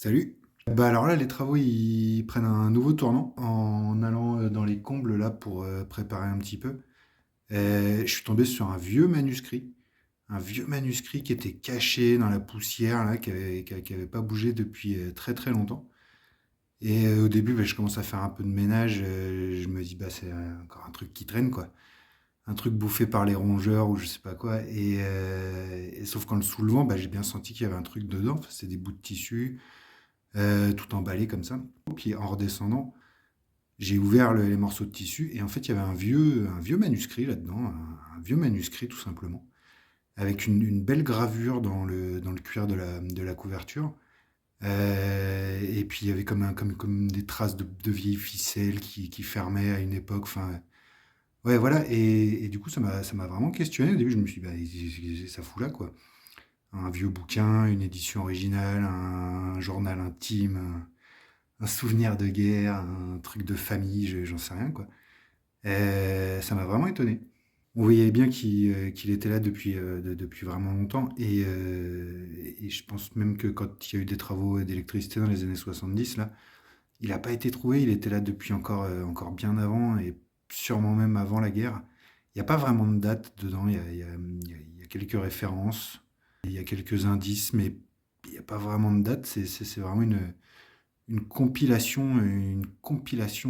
Salut. Bah alors là, les travaux, ils prennent un nouveau tournant en allant dans les combles là pour préparer un petit peu. Je suis tombé sur un vieux manuscrit qui était caché dans la poussière là, qui avait pas bougé depuis très très longtemps. Et au début, bah, je commence à faire un peu de ménage. Je me dis, bah c'est encore un truc qui traîne quoi, un truc bouffé par les rongeurs ou je sais pas quoi. Et sauf qu'en le soulevant, bah, j'ai bien senti qu'il y avait un truc dedans. Enfin, c'est des bouts de tissu tout emballé comme ça. Puis en redescendant, j'ai ouvert les morceaux de tissu et en fait, il y avait un vieux manuscrit là-dedans, un vieux manuscrit tout simplement, avec une belle gravure dans le cuir de la couverture. Et puis il y avait comme des traces de vieilles ficelles qui fermaient à une époque. Enfin, ouais, voilà. Et du coup, ça m'a vraiment questionné. Au début, je me suis dit, bah, ça fout là, quoi. Un vieux bouquin, une édition originale, un journal intime, un souvenir de guerre, un truc de famille, j'en sais rien, quoi. Ça m'a vraiment étonné. On voyait bien qu'il était là depuis vraiment longtemps. Et je pense même que quand il y a eu des travaux d'électricité dans les années 70, là, il n'a pas été trouvé. Il était là depuis encore bien avant et sûrement même avant la guerre. Il n'y a pas vraiment de date dedans. Il y a quelques références, il y a quelques indices, mais il n'y a pas vraiment de date. C'est vraiment une compilation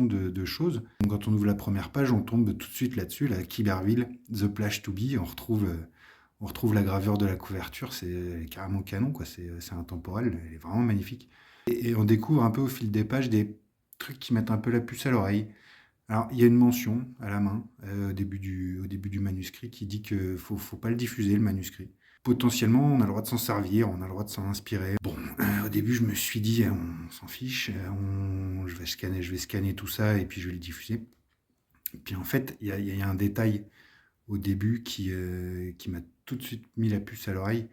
de choses. Donc, quand on ouvre la première page, on tombe tout de suite là-dessus, là, Kiberville, The Place to Be. On retrouve la gravure de la couverture, c'est carrément canon, quoi. C'est intemporel, elle est vraiment magnifique. Et on découvre un peu au fil des pages des trucs qui mettent un peu la puce à l'oreille. Alors, il y a une mention à la main au début du manuscrit qui dit que faut pas le diffuser, le manuscrit. Potentiellement, on a le droit de s'en servir, on a le droit de s'en inspirer. Bon, au début, je me suis dit, on s'en fiche, je vais scanner tout ça et puis je vais le diffuser. Et puis en fait, il y a un détail au début qui m'a tout de suite mis la puce à l'oreille.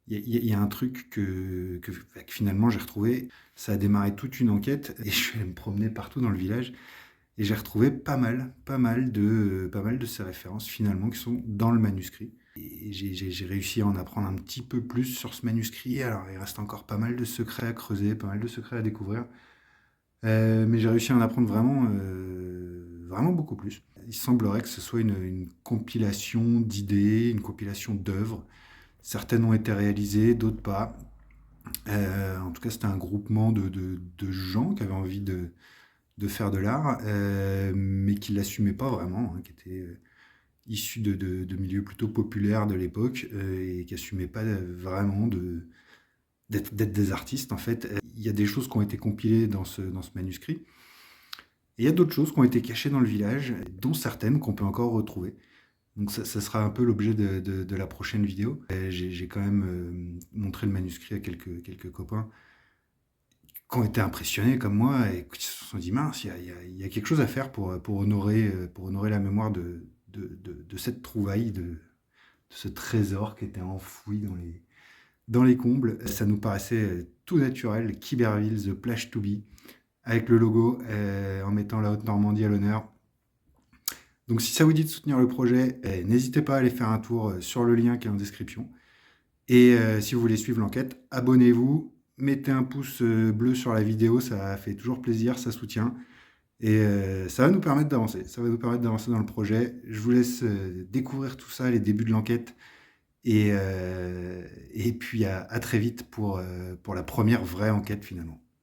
Il y a un truc que finalement j'ai retrouvé. Ça a démarré toute une enquête et je suis allé me promener partout dans le village et j'ai retrouvé pas mal de ces références finalement qui sont dans le manuscrit. Et j'ai réussi à en apprendre un petit peu plus sur ce manuscrit. Alors il reste encore pas mal de secrets à creuser, pas mal de secrets à découvrir. Mais j'ai réussi à en apprendre vraiment beaucoup plus. Il semblerait que ce soit une compilation d'idées, une compilation d'œuvres. Certaines ont été réalisées, d'autres pas. En tout cas, c'était un groupement de gens qui avaient envie de faire de l'art, mais qui ne l'assumaient pas vraiment, hein, qui étaient issus de milieux plutôt populaires de l'époque et qui n'assumaient pas vraiment d'être des artistes. En fait, il y a des choses qui ont été compilées dans ce manuscrit. Et il y a d'autres choses qui ont été cachées dans le village, dont certaines qu'on peut encore retrouver. Donc ça sera un peu l'objet de la prochaine vidéo. J'ai quand même montré le manuscrit à quelques copains qui ont été impressionnés comme moi et qui se sont dit mince, il y a quelque chose à faire pour honorer la mémoire de cette trouvaille, de ce trésor qui était enfoui dans les combles. Ça nous paraissait tout naturel, Kiberville, The Place to Be, avec le logo en mettant la Haute-Normandie à l'honneur. Donc si ça vous dit de soutenir le projet, n'hésitez pas à aller faire un tour sur le lien qui est en description. Et si vous voulez suivre l'enquête, abonnez-vous, mettez un pouce bleu sur la vidéo, ça fait toujours plaisir, ça soutient. Et ça va nous permettre d'avancer, ça va nous permettre d'avancer dans le projet. Je vous laisse découvrir tout ça, les débuts de l'enquête. Et puis à très vite pour la première vraie enquête finalement.